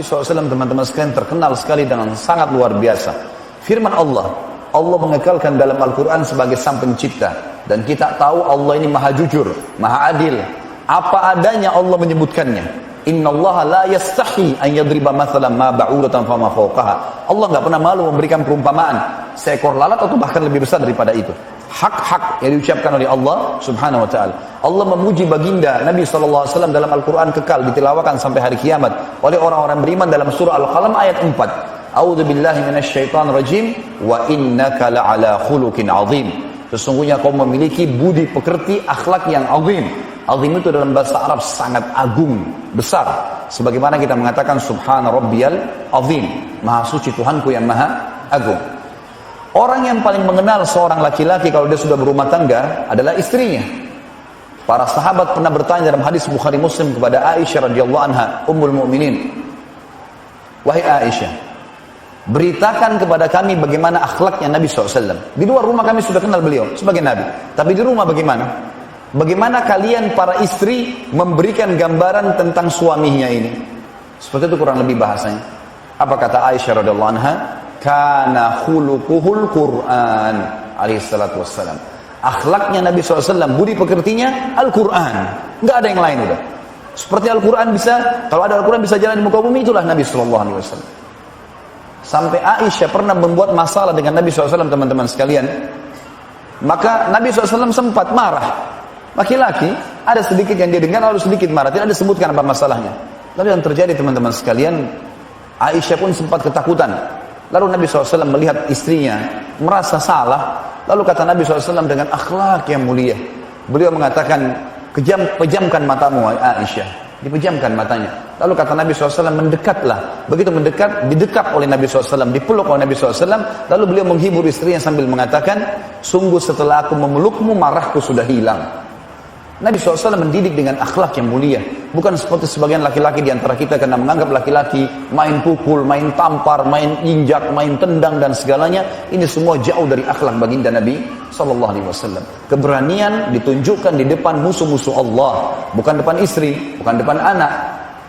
Nabi SAW teman-teman sekalian terkenal sekali dengan sangat luar biasa. Firman Allah mengekalkan dalam Al-Quran sebagai sang pencipta. Dan kita tahu Allah ini maha jujur, maha adil. Apa adanya Allah menyebutkannya. Inna Allah la yastahi an yadriba mathalan ma ba'udatan fama fawqaha. Allah gak pernah malu memberikan perumpamaan seekor lalat atau bahkan lebih besar daripada itu. Hak-hak yang diucapkan oleh Allah subhanahu wa ta'ala. Allah memuji baginda Nabi SAW dalam Al-Quran kekal ditilawakan sampai hari kiamat oleh orang-orang beriman dalam surah Al-Qalam ayat 4. A'udzu billahi minasyaitonir rajim wa innaka la'ala khuluqin 'azim. Sesungguhnya kau memiliki budi pekerti akhlak yang azim. Azim itu dalam bahasa Arab sangat agung, besar. Sebagaimana kita mengatakan subhana rabbiyal azim. Maha suci Tuhanku yang maha agung. Orang yang paling mengenal seorang laki-laki kalau dia sudah berumah tangga adalah istrinya. Para sahabat pernah bertanya dalam hadis Bukhari Muslim kepada Aisyah radhiyallahu anha, Ummul Mukminin. Wahai Aisyah, beritakan kepada kami bagaimana akhlaknya Nabi SAW. Di luar rumah kami sudah kenal beliau sebagai Nabi. Tapi di rumah bagaimana? Bagaimana kalian para istri memberikan gambaran tentang suaminya ini? Seperti itu kurang lebih bahasanya. Apa kata Aisyah radhiyallahu anha? Kana khuluquhul Qur'an alaihi salatu wassalam. Akhlaknya Nabi SAW, budi pekertinya Al-Quran. Nggak ada yang lain udah. Seperti Al-Quran bisa, kalau ada Al-Quran bisa jalan di muka bumi, itulah Nabi SAW. Sampai Aisyah pernah membuat masalah dengan Nabi SAW, teman-teman sekalian. Maka Nabi SAW sempat marah. Laki-laki, ada sedikit yang dia dengar, lalu sedikit marah. Tidak disebutkan apa masalahnya. Lalu yang terjadi teman-teman sekalian, Aisyah pun sempat ketakutan. Lalu Nabi SAW melihat istrinya merasa salah. Lalu kata Nabi SAW dengan akhlak yang mulia. Beliau mengatakan, pejamkan matamu Aisyah. Dipejamkan matanya. Lalu kata Nabi SAW, mendekatlah. Begitu mendekat, didekap oleh Nabi SAW, dipeluk oleh Nabi SAW. Lalu beliau menghibur istrinya sambil mengatakan, sungguh setelah aku memelukmu, marahku sudah hilang. Nabi SAW mendidik dengan akhlak yang mulia. Bukan seperti sebagian laki-laki di antara kita karena menganggap laki-laki main pukul, main tampar, main injak, main tendang dan segalanya. Ini semua jauh dari akhlak baginda Nabi SAW. Keberanian ditunjukkan di depan musuh-musuh Allah. Bukan depan istri, bukan depan anak.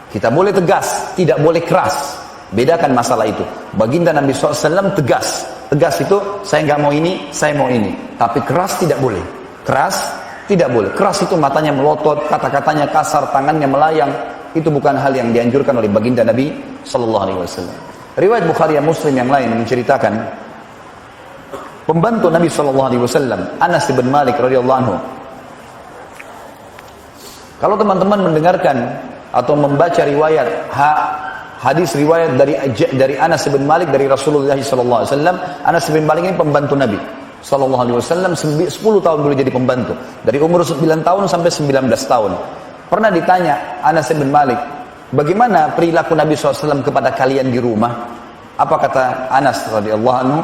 Kita boleh tegas, tidak boleh keras. Bedakan masalah itu. Baginda Nabi SAW tegas. Tegas itu, saya nggak mau ini, saya mau ini. Tapi keras tidak boleh. Keras tidak boleh. Keras itu matanya melotot, kata-katanya kasar, tangannya melayang. Itu bukan hal yang dianjurkan oleh baginda Nabi SAW. Riwayat Bukhari dan Muslim yang lain menceritakan pembantu Nabi SAW, Anas bin Malik radhiyallahu anhu. Kalau teman-teman mendengarkan atau membaca riwayat hadis riwayat dari Anas bin Malik dari Rasulullah SAW, Anas bin Malik ini pembantu Nabi SAW, 10 tahun dulu jadi pembantu. Dari umur 9 tahun sampai 19 tahun. Pernah ditanya Anas bin Malik, bagaimana perilaku Nabi SAW kepada kalian di rumah? Apa kata Anas radhiyallahu anhu?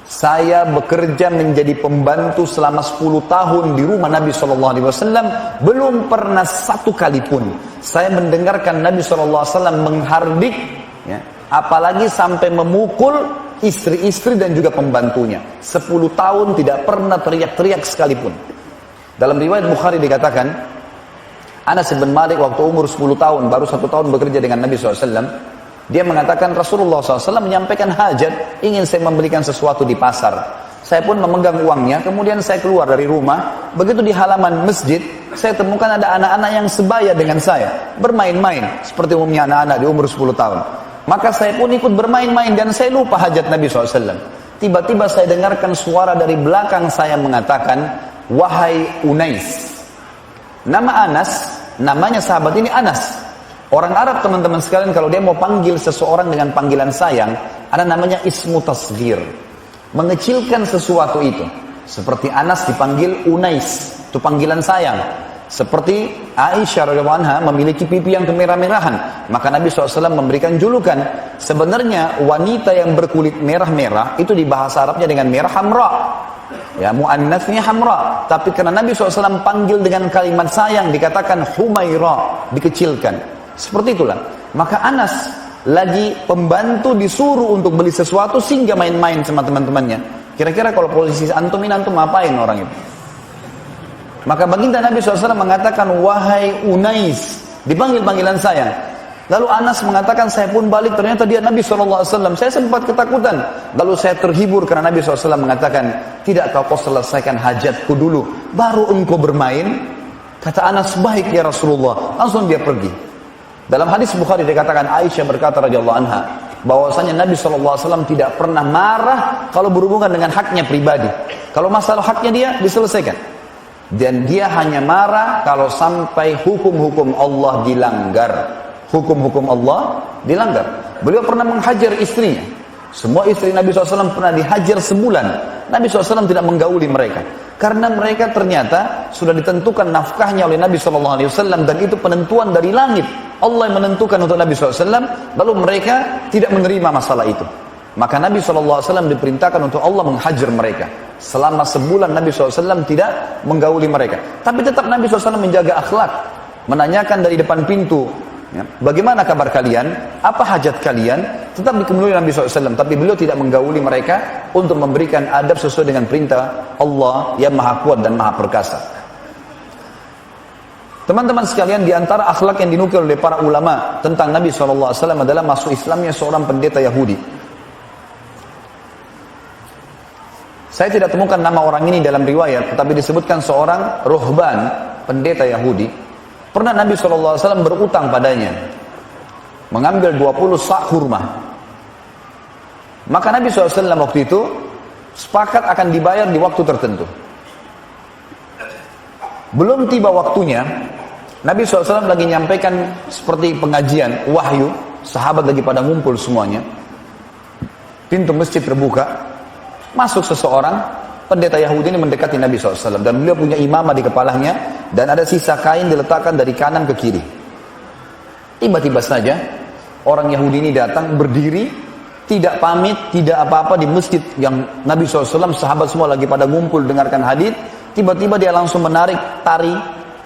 Saya bekerja menjadi pembantu selama 10 tahun di rumah Nabi SAW. Belum pernah satu kali pun saya mendengarkan Nabi SAW menghardik, ya, apalagi sampai memukul istri-istri dan juga pembantunya. 10 tahun tidak pernah teriak-teriak sekalipun. Dalam riwayat Bukhari dikatakan, Anas bin Malik waktu umur 10 tahun, baru 1 tahun bekerja dengan Nabi SAW, dia mengatakan Rasulullah SAW menyampaikan hajat, ingin saya membelikan sesuatu di pasar. Saya pun memegang uangnya, kemudian saya keluar dari rumah. Begitu di halaman masjid, saya temukan ada anak-anak yang sebaya dengan saya, bermain-main, seperti umumnya anak-anak di umur 10 tahun. Maka saya pun ikut bermain-main dan saya lupa hajat Nabi SAW. Tiba-tiba saya dengarkan suara dari belakang saya mengatakan, wahai Unais. Nama Anas, namanya sahabat ini Anas. Orang Arab teman-teman sekalian kalau dia mau panggil seseorang dengan panggilan sayang, ada namanya ismu tasghir. Mengecilkan sesuatu itu. Seperti Anas dipanggil Unais, itu panggilan sayang. Seperti Aisyah radhiyallahu anha memiliki pipi yang kemerah-merahan, maka Nabi SAW memberikan julukan. Sebenarnya wanita yang berkulit merah-merah itu di bahasa Arabnya dengan merah hamra, ya, muannasnya hamra. Tapi karena Nabi SAW panggil dengan kalimat sayang, dikatakan Humaira, dikecilkan. Seperti itulah. Maka Anas lagi pembantu disuruh untuk beli sesuatu sehingga main-main sama teman-temannya. Kira-kira kalau posisi antum ini, antum ngapain orang itu? Maka baginda Nabi SAW mengatakan, wahai Unais, dipanggil panggilan sayang. Lalu Anas mengatakan, saya pun balik, ternyata dia Nabi SAW. Saya sempat ketakutan. Lalu saya terhibur karena Nabi SAW mengatakan, tidak kau selesaikan hajatku dulu, baru engkau bermain? Kata Anas, baik ya Rasulullah. Langsung dia pergi. Dalam hadis Bukhari dikatakan, Aisyah berkata radhiyallahu anha, bahwasanya Nabi SAW tidak pernah marah kalau berhubungan dengan haknya pribadi. Kalau masalah haknya dia diselesaikan. Dan dia hanya marah kalau sampai hukum-hukum Allah dilanggar. Hukum-hukum Allah dilanggar. Beliau pernah menghajar istrinya. Semua istri Nabi SAW pernah dihajar sebulan. Nabi SAW tidak menggauli mereka. Karena mereka ternyata sudah ditentukan nafkahnya oleh Nabi SAW. Dan itu penentuan dari langit. Allah yang menentukan untuk Nabi SAW. Lalu mereka tidak menerima masalah itu. Maka Nabi SAW diperintahkan untuk Allah menghajar mereka. Selama sebulan Nabi SAW tidak menggauli mereka. Tapi tetap Nabi SAW menjaga akhlak. Menanyakan dari depan pintu. Ya. Bagaimana kabar kalian? Apa hajat kalian? Tetap dikemudian Nabi SAW. Tapi beliau tidak menggauli mereka untuk memberikan adab sesuai dengan perintah Allah yang maha kuat dan maha perkasa. Teman-teman sekalian, di antara akhlak yang dinukil oleh para ulama tentang Nabi SAW adalah masuk Islamnya seorang pendeta Yahudi. Saya tidak temukan nama orang ini dalam riwayat, tetapi disebutkan seorang ruhban, pendeta Yahudi. Pernah Nabi SAW berutang padanya, mengambil 20 sak kurma. Maka Nabi SAW waktu itu sepakat akan dibayar di waktu tertentu. Belum tiba waktunya, Nabi SAW lagi nyampaikan seperti pengajian, wahyu, sahabat lagi pada ngumpul semuanya. Pintu masjid terbuka, masuk seseorang, pendeta Yahudi ini mendekati Nabi SAW. Dan beliau punya imamah di kepalanya, dan ada sisa kain diletakkan dari kanan ke kiri. Tiba-tiba saja, orang Yahudi ini datang, berdiri, tidak pamit, tidak apa-apa di masjid yang Nabi SAW, sahabat semua lagi pada ngumpul dengarkan hadits. Tiba-tiba dia langsung menarik tari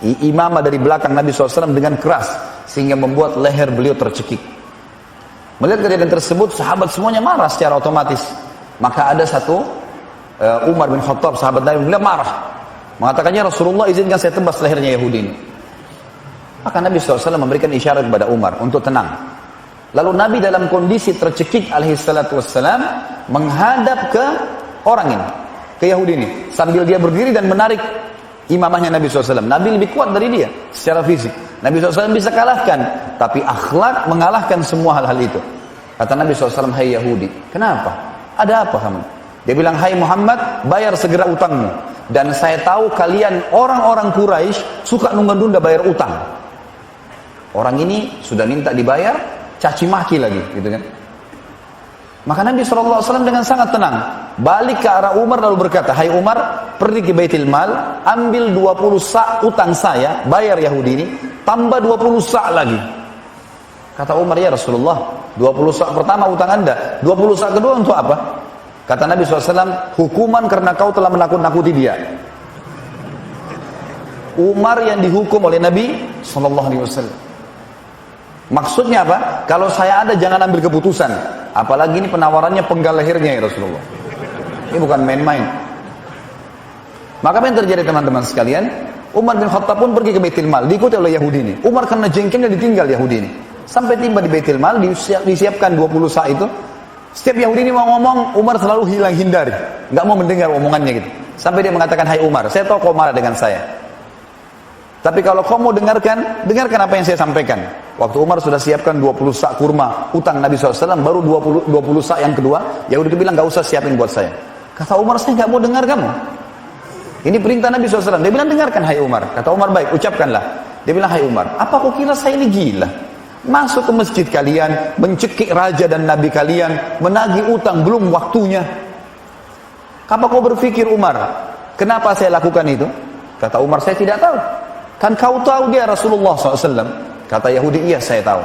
imamah dari belakang Nabi SAW dengan keras, sehingga membuat leher beliau tercekik. Melihat kejadian tersebut, sahabat semuanya marah secara otomatis. Maka ada satu Umar bin Khattab, sahabat Nabi, beliau marah, mengatakannya, Rasulullah izinkan saya tebas lehernya Yahudi ini. Maka Nabi SAW memberikan isyarat kepada Umar untuk tenang. Lalu Nabi dalam kondisi tercekik alaihissalatu wassalam menghadap ke orang ini, ke Yahudi ini, sambil dia berdiri dan menarik imamahnya Nabi SAW. Nabi lebih kuat dari dia secara fisik. Nabi SAW bisa kalahkan, tapi akhlak mengalahkan semua hal-hal itu. Kata Nabi SAW, hai Yahudi, kenapa? Ada apa kamu? Dia bilang, hai Muhammad, bayar segera utangmu. Dan saya tahu kalian orang-orang Quraisy suka nunda-nunda bayar utang. Orang ini sudah minta dibayar, caci maki lagi, gitu kan? Maka Nabi SAW dengan sangat tenang balik ke arah Umar lalu berkata, hai Umar, pergi ke Baitul Mal, ambil 20 sak utang saya, bayar Yahudi ini, tambah 20 sak lagi. Kata Umar, ya Rasulullah, 20 sak pertama utang anda, 20 sak kedua untuk apa? Kata Nabi SAW, hukuman karena kau telah menakut-nakuti dia. Umar yang dihukum oleh Nabi SAW. Maksudnya apa? Kalau saya ada jangan ambil keputusan. Apalagi ini penawarannya penggal lehernya ya Rasulullah. Ini bukan main-main. Maka apa yang terjadi teman-teman sekalian? Umar bin Khattab pun pergi ke Baitul Mal, diikuti oleh Yahudi ini. Umar karena jengkelnya ditinggal Yahudi ini. Sampai tiba di Baitul Mal, disiapkan 20 sak itu. Setiap Yahudi ini mau ngomong, Umar selalu hilang hindari, nggak mau mendengar omongannya gitu. Sampai dia mengatakan, hai Umar, saya tahu kau marah dengan saya. Tapi kalau kau mau dengarkan apa yang saya sampaikan. Waktu Umar sudah siapkan 20 sak kurma, utang Nabi SAW, baru 20 sak yang kedua, Yahudi itu bilang, nggak usah siapin buat saya. Kata Umar, saya nggak mau dengar kamu. Ini perintah Nabi SAW. Dia bilang, dengarkan hai Umar. Kata Umar, baik, ucapkanlah. Dia bilang, hai Umar, apa kau kira saya ini gila? Masuk ke masjid kalian, mencekik raja dan nabi kalian, menagih utang belum waktunya. Apa kau berpikir Umar, kenapa saya lakukan itu? Kata Umar, saya tidak tahu. Kan kau tahu dia Rasulullah SAW. Kata Yahudi, iya saya tahu.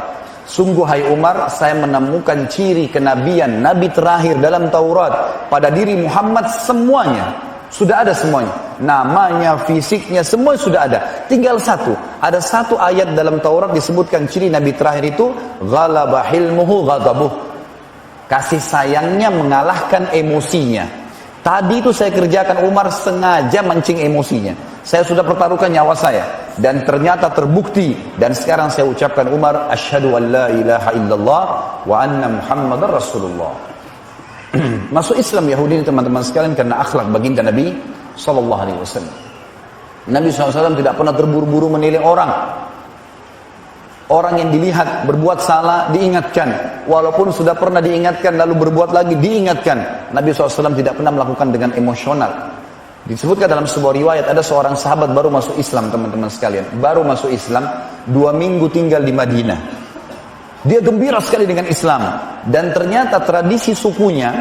Sungguh hai Umar, saya menemukan ciri kenabian, nabi terakhir dalam Taurat pada diri Muhammad semuanya. Sudah ada semuanya. Namanya, fisiknya, semua sudah ada. Tinggal satu. Ada satu ayat dalam Taurat disebutkan ciri Nabi terakhir itu, ghalaba hilmuhu ghadabuh. Kasih sayangnya mengalahkan emosinya. Tadi itu saya kerjakan, Umar sengaja mancing emosinya. Saya sudah pertaruhkan nyawa saya. dan ternyata terbukti, dan sekarang saya ucapkan Umar, asyhadu an la ilaha illallah wa anna Muhammadar Rasulullah. Masuk Islam Yahudi ini teman-teman sekalian karena akhlak baginda Nabi sallallahu alaihi wasallam. Nabi SAW tidak pernah terburu-buru menilai orang. Orang yang dilihat berbuat salah diingatkan, walaupun sudah pernah diingatkan lalu berbuat lagi diingatkan. Nabi SAW tidak pernah melakukan dengan emosional. Disebutkan dalam sebuah riwayat, ada seorang sahabat baru masuk Islam, teman-teman sekalian, baru masuk Islam, 2 minggu tinggal di Madinah. Dia gembira sekali dengan Islam, dan ternyata tradisi sukunya,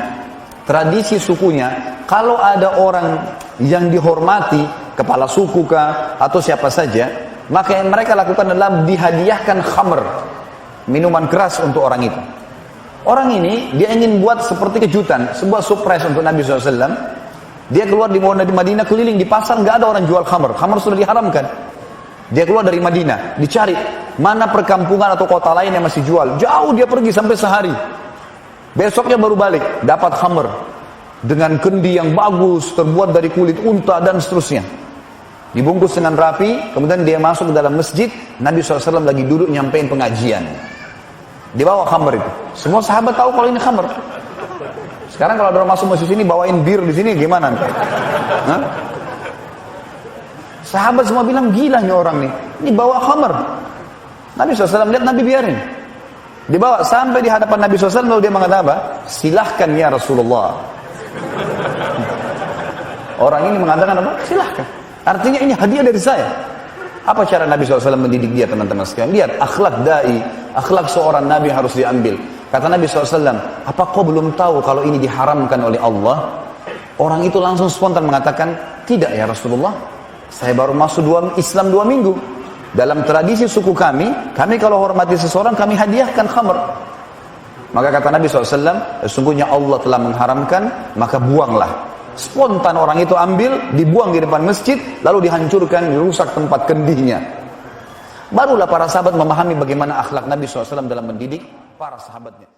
kalau ada orang yang dihormati, kepala suku kah atau siapa saja, maka yang mereka lakukan adalah dihadiahkan khamr, minuman keras untuk orang itu. Orang ini dia ingin buat seperti kejutan, sebuah surprise untuk Nabi SAW. Dia keluar di Madinah, keliling di pasar, nggak ada orang jual khamr. Khamr sudah diharamkan. Dia keluar dari Madinah, dicari mana perkampungan atau kota lain yang masih jual. Jauh dia pergi sampai sehari. Besoknya baru balik, dapat khamr dengan kendi yang bagus, terbuat dari kulit unta dan seterusnya. Dibungkus dengan rapi, kemudian dia masuk ke dalam masjid. Nabi SAW lagi duduk nyampein pengajian. Dia bawa khamr itu. Semua sahabat tahu kalau ini khamr. Sekarang kalau ada orang masuk masjid sini bawain bir di sini gimana? Hah? Sahabat semua bilang gila nih orang nih. Ini bawa khamr. Nabi SAW lihat, Nabi biarin. Dibawa sampai di hadapan Nabi SAW, lalu dia mengatakan apa? Silahkan ya Rasulullah. Orang ini mengatakan apa? Silahkan. Artinya ini hadiah dari saya. Apa cara Nabi SAW mendidik dia, teman-teman sekalian? Lihat, akhlak da'i, akhlak seorang Nabi harus diambil. Kata Nabi SAW, apa kau belum tahu kalau ini diharamkan oleh Allah? Orang itu langsung spontan mengatakan, tidak ya Rasulullah. Saya baru masuk Islam 2 minggu. Dalam tradisi suku kami kalau hormati seseorang, kami hadiahkan khamr. Maka kata Nabi SAW, sesungguhnya Allah telah mengharamkan, maka buanglah. Spontan orang itu ambil, dibuang di depan masjid, lalu dihancurkan, dirusak tempat kendihnya. Barulah para sahabat memahami bagaimana akhlak Nabi SAW dalam mendidik para sahabatnya.